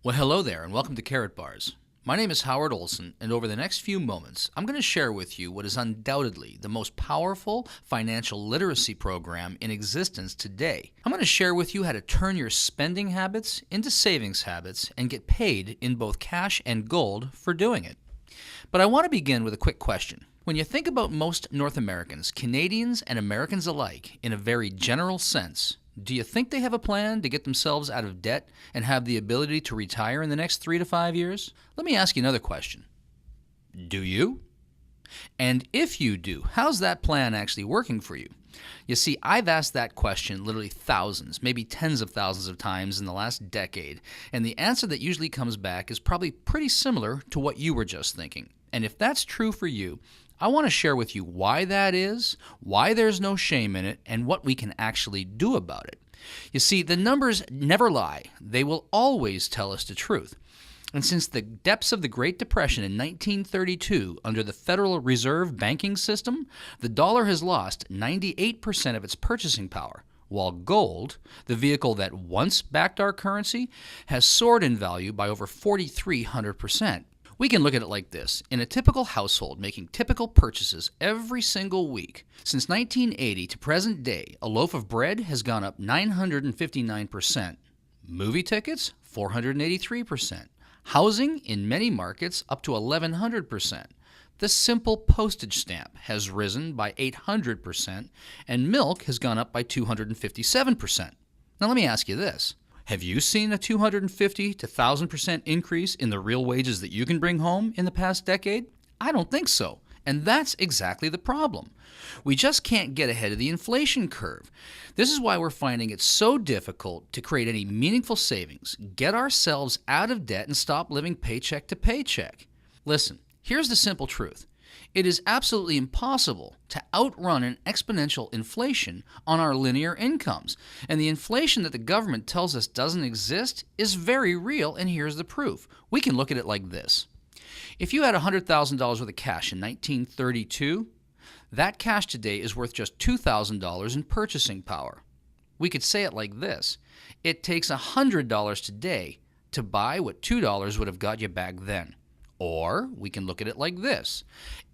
Well, hello there, and welcome to Karatbars. My name is Howard Olson, and over the next few moments, I'm going to share with you what is undoubtedly the most powerful financial literacy program in existence today. I'm going to share with you how to turn your spending habits into savings habits and get paid in both cash and gold for doing it. But I want to begin with a quick question. When you think about most North Americans, Canadians and Americans alike, in a very general sense, do you think they have a plan to get themselves out of debt and have the ability to retire in the next 3 to 5 years? Let me ask you another question. Do you? And if you do, how's that plan actually working for you? You see, I've asked that question literally thousands, maybe tens of thousands of times in the last decade, and the answer that usually comes back is probably pretty similar to what you were just thinking. And if that's true for you, I want to share with you why that is, why there's no shame in it, and what we can actually do about it. You see, the numbers never lie. They will always tell us the truth. And since the depths of the Great Depression in 1932, under the Federal Reserve banking system, the dollar has lost 98% of its purchasing power, while gold, the vehicle that once backed our currency, has soared in value by over 4,300%. We can look at it like this. In a typical household making typical purchases every single week, since 1980 to present day, a loaf of bread has gone up 959%. Movie tickets, 483%. Housing, in many markets, up to 1,100%. The simple postage stamp has risen by 800%, and milk has gone up by 257%. Now let me ask you this. Have you seen a 250 to 1,000% increase in the real wages that you can bring home in the past decade? I don't think so. And that's exactly the problem. We just can't get ahead of the inflation curve. This is why we're finding it so difficult to create any meaningful savings, get ourselves out of debt, and stop living paycheck to paycheck. Listen, here's the simple truth. It is absolutely impossible to outrun an exponential inflation on our linear incomes. And the inflation that the government tells us doesn't exist is very real, and here's the proof. We can look at it like this. If you had $100,000 worth of cash in 1932, that cash today is worth just $2,000 in purchasing power. We could say it like this. It takes $100 today to buy what $2 would have got you back then. Or we can look at it like this.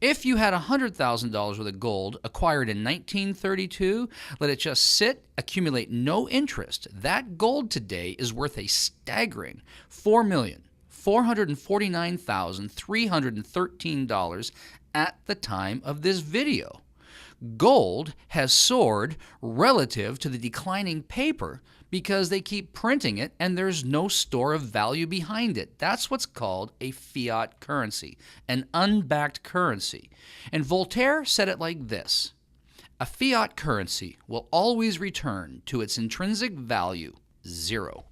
If you had $100,000 worth of gold acquired in 1932, let it just sit, accumulate no interest. That gold today is worth a staggering $4,449,313 at the time of this video. Gold has soared relative to the declining paper because they keep printing it and there's no store of value behind it. That's what's called a fiat currency, an unbacked currency. And Voltaire said it like this: a fiat currency will always return to its intrinsic value, zero.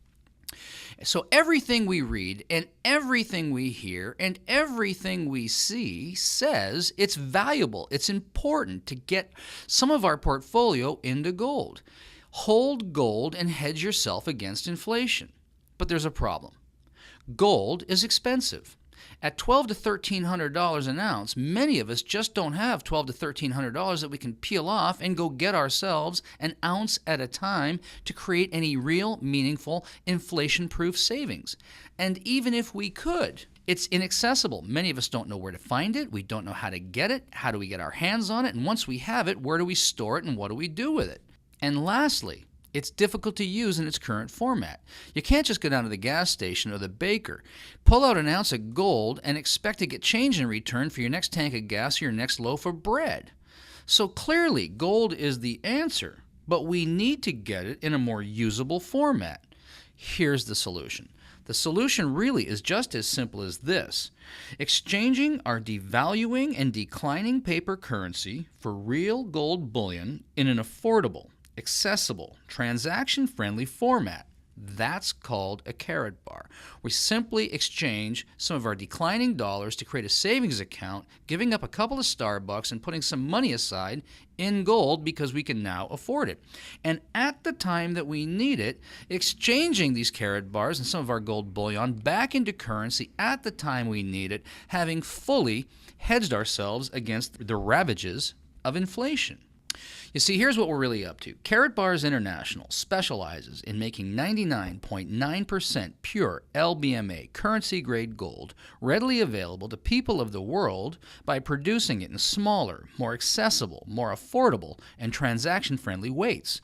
So everything we read and everything we hear and everything we see says it's valuable, it's important to get some of our portfolio into gold. Hold gold and hedge yourself against inflation. But there's a problem. Gold is expensive. At $1,200 to $1,300 an ounce, many of us just don't have $1,200 to $1,300 that we can peel off and go get ourselves an ounce at a time to create any real, meaningful, inflation-proof savings. And even if we could, it's inaccessible. Many of us don't know where to find it. We don't know how to get it. How do we get our hands on it? And once we have it, where do we store it and what do we do with it? And lastly, it's difficult to use in its current format. You can't just go down to the gas station or the baker, pull out an ounce of gold, and expect to get change in return for your next tank of gas or your next loaf of bread. So clearly, gold is the answer, but we need to get it in a more usable format. Here's the solution. The solution really is just as simple as this: exchanging our devaluing and declining paper currency for real gold bullion in an affordable, accessible, transaction-friendly format. That's called a Karatbar. We simply exchange some of our declining dollars to create a savings account, giving up a couple of Starbucks and putting some money aside in gold because we can now afford it. And at the time that we need it, exchanging these Karatbars and some of our gold bullion back into currency at the time we need it, having fully hedged ourselves against the ravages of inflation. You see, here's what we're really up to. Karatbars International specializes in making 99.9% pure LBMA currency-grade gold readily available to people of the world by producing it in smaller, more accessible, more affordable, and transaction-friendly weights.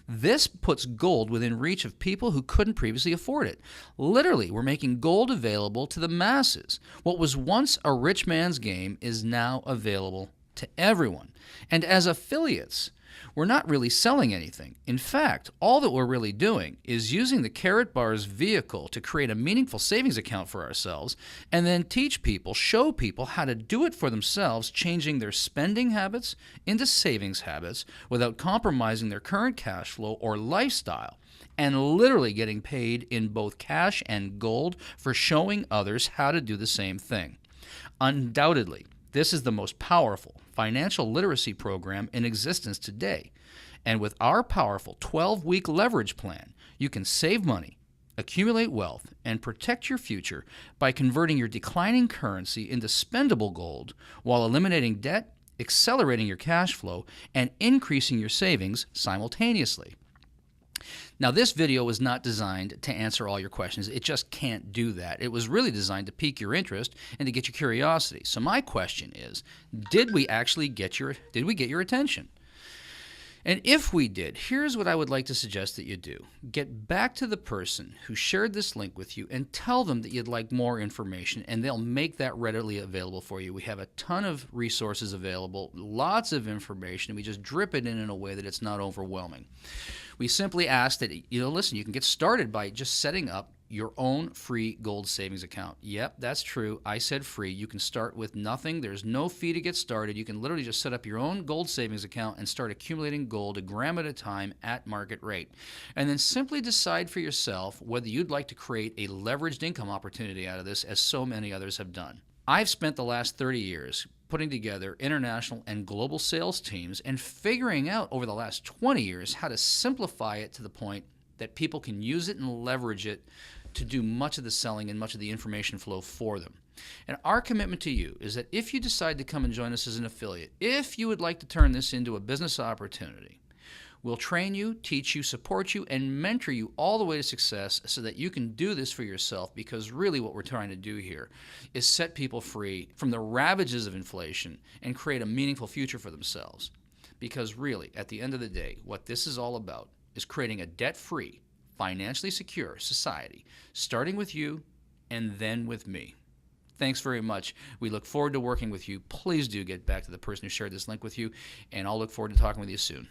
This puts gold within reach of people who couldn't previously afford it. Literally, we're making gold available to the masses. What was once a rich man's game is now available to everyone. And as affiliates, we're not really selling anything. In fact, all that we're really doing is using the Karatbars vehicle to create a meaningful savings account for ourselves and then teach people, show people how to do it for themselves, changing their spending habits into savings habits without compromising their current cash flow or lifestyle, and literally getting paid in both cash and gold for showing others how to do the same thing. Undoubtedly, this is the most powerful financial literacy program in existence today. And with our powerful 12-week leverage plan, you can save money, accumulate wealth, and protect your future by converting your declining currency into spendable gold while eliminating debt, accelerating your cash flow, and increasing your savings simultaneously. Now, this video was not designed to answer all your questions. It just can't do that. It was really designed to pique your interest and to get your curiosity. So my question is, did we get your attention? And if we did, here's what I would like to suggest that you do. Get back to the person who shared this link with you and tell them that you'd like more information, and they'll make that readily available for you. We have a ton of resources available, lots of information, and we just drip it in a way that it's not overwhelming. We simply ask that, listen, you can get started by just setting up your own free gold savings account. Yep, that's true. I said free. You can start with nothing. There's no fee to get started. You can literally just set up your own gold savings account and start accumulating gold a gram at a time at market rate. And then simply decide for yourself whether you'd like to create a leveraged income opportunity out of this, as so many others have done. I've spent the last 30 years putting together international and global sales teams and figuring out over the last 20 years how to simplify it to the point that people can use it and leverage it to do much of the selling and much of the information flow for them. And our commitment to you is that if you decide to come and join us as an affiliate, if you would like to turn this into a business opportunity, we'll train you, teach you, support you, and mentor you all the way to success so that you can do this for yourself, because really what we're trying to do here is set people free from the ravages of inflation and create a meaningful future for themselves. Because really, at the end of the day, what this is all about is creating a debt-free, financially secure society, starting with you and then with me. Thanks very much. We look forward to working with you. Please do get back to the person who shared this link with you, and I'll look forward to talking with you soon.